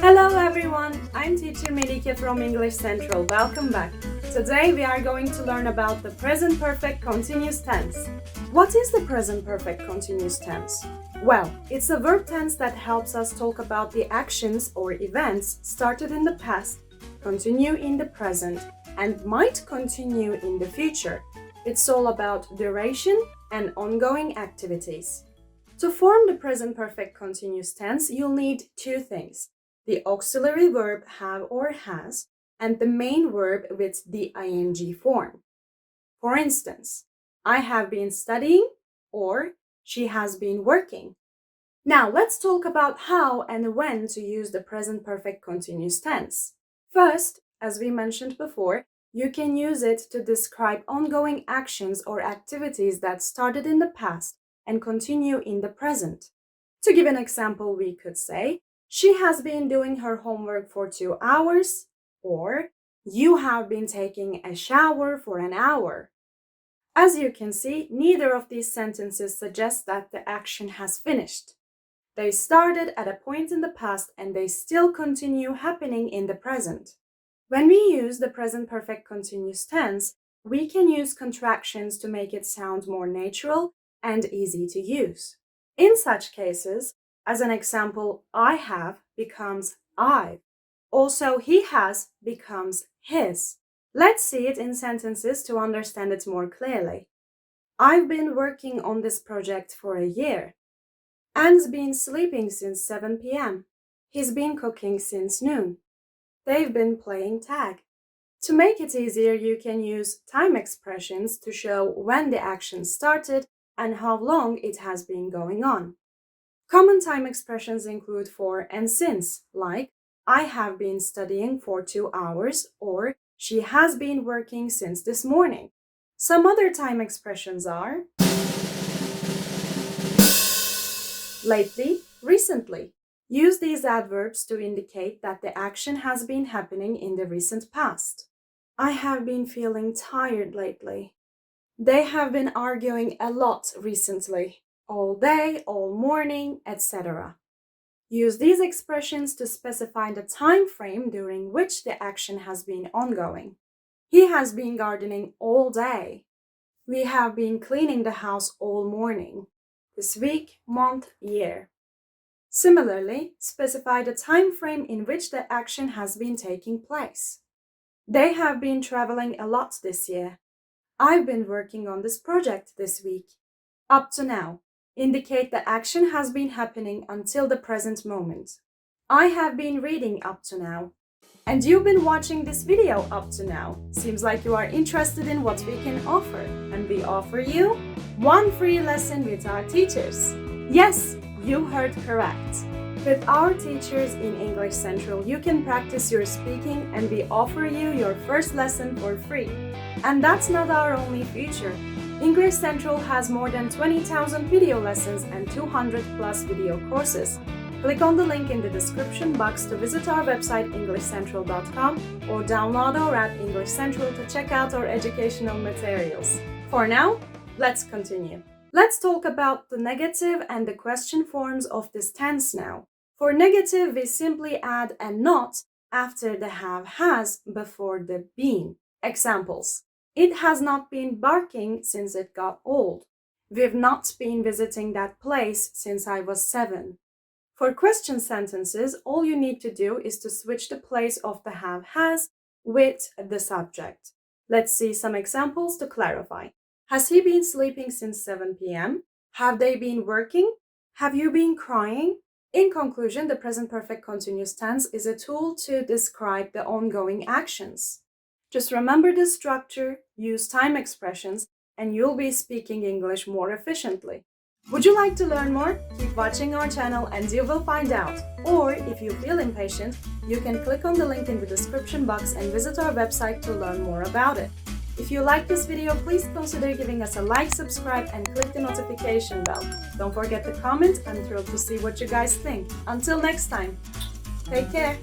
Hello everyone, I'm teacher Melike from English Central. Welcome back. Today we are going to learn about the present perfect continuous tense. What is the present perfect continuous tense? Well, it's a verb tense that helps us talk about the actions or events started in the past, continue in the present, and might continue in the future. It's all about duration and ongoing activities. To form the present perfect continuous tense, you'll need two things: the auxiliary verb have or has, and the main verb with the ing form. For instance, I have been studying or she has been working. Now let's talk about how and when to use the present perfect continuous tense. First, as we mentioned before, you can use it to describe ongoing actions or activities that started in the past and continue in the present. To give an example, we could say, she has been doing her homework for 2 hours, or you have been taking a shower for an hour. As you can see, neither of these sentences suggests that the action has finished. They started at a point in the past and they still continue happening in the present. When we use the present perfect continuous tense, we can use contractions to make it sound more natural and easy to use. In such cases, as an example, I have becomes I've. Also, he has becomes his. Let's see it in sentences to understand it more clearly. I've been working on this project for a year. Anne's been sleeping since 7 p.m. He's been cooking since noon. They've been playing tag. To make it easier, you can use time expressions to show when the action started and how long it has been going on. Common time expressions include for and since, like I have been studying for 2 hours or she has been working since this morning. Some other time expressions are lately, recently. Use these adverbs to indicate that the action has been happening in the recent past. I have been feeling tired lately. They have been arguing a lot recently. All day, all morning, etc. Use these expressions to specify the time frame during which the action has been ongoing. He has been gardening all day. We have been cleaning the house all morning. This week, month, year. Similarly, specify the time frame in which the action has been taking place. They have been traveling a lot this year. I've been working on this project this week. Up to now. Indicate the action has been happening until the present moment. I have been reading up to now. And you've been watching this video up to now. Seems like you are interested in what we can offer. And we offer you one free lesson with our teachers. Yes, you heard correct. With our teachers in English Central, you can practice your speaking and we offer you your first lesson for free. And that's not our only feature. English Central has more than 20,000 video lessons and 200 plus video courses. Click on the link in the description box to visit our website englishcentral.com or download our app English Central to check out our educational materials. For now, let's continue. Let's talk about the negative and the question forms of this tense now. For negative, we simply add a not after the have has before the been. Examples. It has not been barking since it got old. We've not been visiting that place since I was 7. For question sentences, all you need to do is to switch the place of the have has with the subject. Let's see some examples to clarify. Has he been sleeping since 7 p.m.? Have they been working? Have you been crying? In conclusion, the present perfect continuous tense is a tool to describe the ongoing actions. Just remember the structure, use time expressions, and you'll be speaking English more efficiently. Would you like to learn more? Keep watching our channel and you will find out. Or if you feel impatient, you can click on the link in the description box and visit our website to learn more about it. If you like this video, please consider giving us a like, subscribe, and click the notification bell. Don't forget to comment. I'm thrilled to see what you guys think. Until next time, take care!